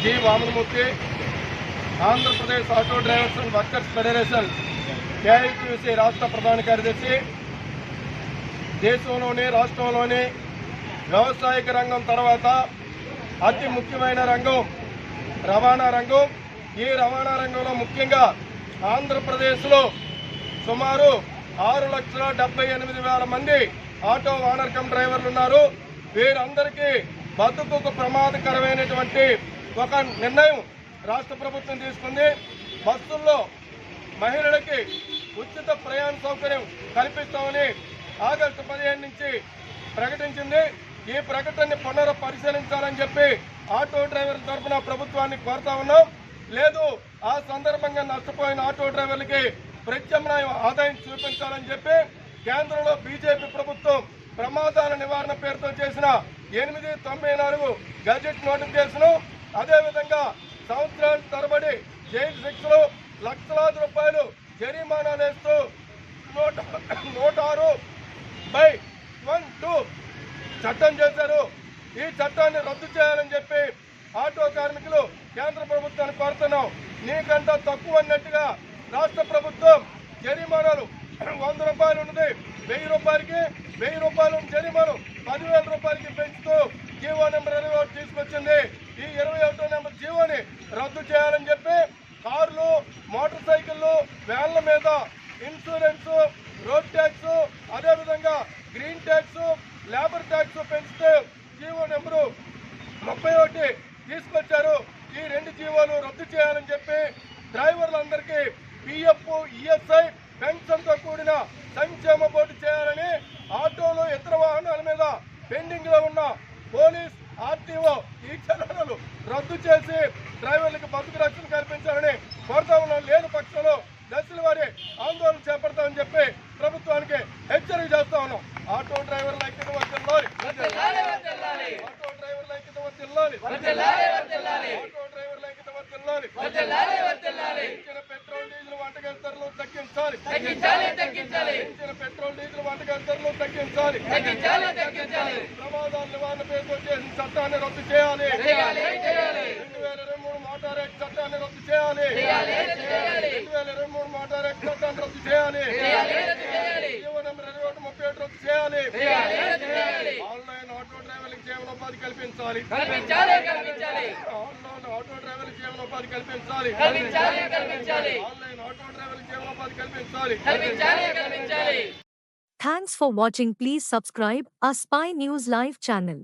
G Vamanamurthy, Andhra Pradesh auto drivers and workers federation KITUC రాష్ట్ర ప్రధాన కార్యదర్శి. దేశంలోని రాష్ట్రంలోని వ్యవసాయక రంగం తర్వాత అతి ముఖ్యమైన రంగం రవాణా రంగం. ఈ రవాణా రంగంలో ముఖ్యంగా ఆంధ్రప్రదేశ్లో సుమారు 6,78,000 మంది ఆటో ఓనర్ కమ్ డ్రైవర్లు ఉన్నారు. వీరందరికీ బతుకుకు ప్రమాదకరమైనటువంటి ఒక నిర్ణయం రాష్ట్ర ప్రభుత్వం తీసుకుంది. బస్సుల్లో మహిళలకి ఉచిత ప్రయాణ సౌకర్యం కల్పిస్తామని ఆగస్టు 15 నుంచి ప్రకటించింది. ఈ ప్రకటనని పునఃపరిశీలించాలని చెప్పి ఆటో డ్రైవర్ల తరఫున ప్రభుత్వాన్ని కోరుతా ఉన్నాం. లేదు, ఆ సందర్భంగా నష్టపోయిన ఆటో డ్రైవర్లకి ప్రత్యామ్నాయ ఆదాయం చూపించాలని చెప్పి కేంద్రంలో బీజేపీ ప్రభుత్వం ప్రమాదాల నివారణ పేరుతో చేసిన 894 గజెట్ నోటిఫికేషన్, అదేవిధంగా సంవత్సరాల తరబడి జైలు శిక్షలు, లక్షలాది రూపాయలు జరిమానాలు వేస్తూ 106/12 చట్టం చేశారు. ఈ చట్టాన్ని రద్దు చేయాలని చెప్పి ఆటో కార్మికులు కేంద్ర ప్రభుత్వాన్ని కోరుతున్నాం. నీకంటే తక్కువ అన్నట్టుగా రాష్ట్ర ప్రభుత్వం జరిమానాలు 100 రూపాయలు ఉన్నది 1000 రూపాయలకి, 1000 రూపాయలు జరిమానం 10,000 రూపాయలకి పెంచుతూ జీవో నెంబర్ 21 తీసుకొచ్చింది. ఈ 21వ నెంబర్ జీవోని రద్దు చేయాలని చెప్పి కార్లు, మోటార్ సైకిళ్ళు, వ్యాన్ల మీద ఇన్సూరెన్స్, రోడ్ ట్యాక్స్, అదేవిధంగా గ్రీన్ ట్యాక్స్, లేబర్ ట్యాక్స్ పెంచుతూ జీవో నెంబరు 31 తీసుకొచ్చారు. ఈ 2 జీవోలు రద్దు చేయాలని చెప్పి డ్రైవర్లందరికీ పిఎఫ్, ఈఎస్ఐ, పెన్షన్తో కూడిన సంక్షేమ బోర్డు చేయాలని, ఆటోలు ఇతర వాహనాల మీద పెండింగ్ లో ఉన్న పోలీస్, ఆర్టీఓ ఈ చర్యలు రద్దు చేసి డ్రైవర్లకు బతుకు రక్షణ కల్పించాలని కోరుతా ఉన్నాం. లేని పక్షంలో దశల వారి ఆందోళన చేపడతామని చెప్పి ప్రభుత్వానికి హెచ్చరిక చేస్తా ఉన్నాం. ఆటో డ్రైవర్ల ఐక్యత వర్ధిల్లాలి, ఆటో డ్రైవర్ల ఐక్యత వర్ధిల్లాలి, ఆటో డ్రైవర్ల ఐక్యత వర్ధిల్లాలి. పెంచిన పెట్రోల్ డీజిల్ వంటగది ధరలు తగ్గించాలి, పెంచిన పెట్రోల్ డీజిల్ వంటగది ధరలు తగ్గించాలి. ప్రమాదాల నివారణ పేరుతో చేసిన చట్టాన్ని రద్దు చేయాలి. 2023 మోటార్ యాక్ట్ చట్టాన్ని రద్దు చేయాలి. 2023 మోటార్ యాక్ట్ చట్టాన్ని రద్దు చేయాలి. జీవో నెంబర్ 2137 రద్దు చేయాలి. ఆన్లైన్ ఆటో డ్రైవర్లకు జీవనోపాధి కల్పించాలి. ఆన్లైన్ ఆటో డ్రైవర్లకు జీవనోపాధి కల్పించాలి. ఆన్లైన్ ఆటో డ్రైవర్లకు జీవనోపాధి కల్పించాలి. Thanks for watching. Please subscribe our Spy News Live channel.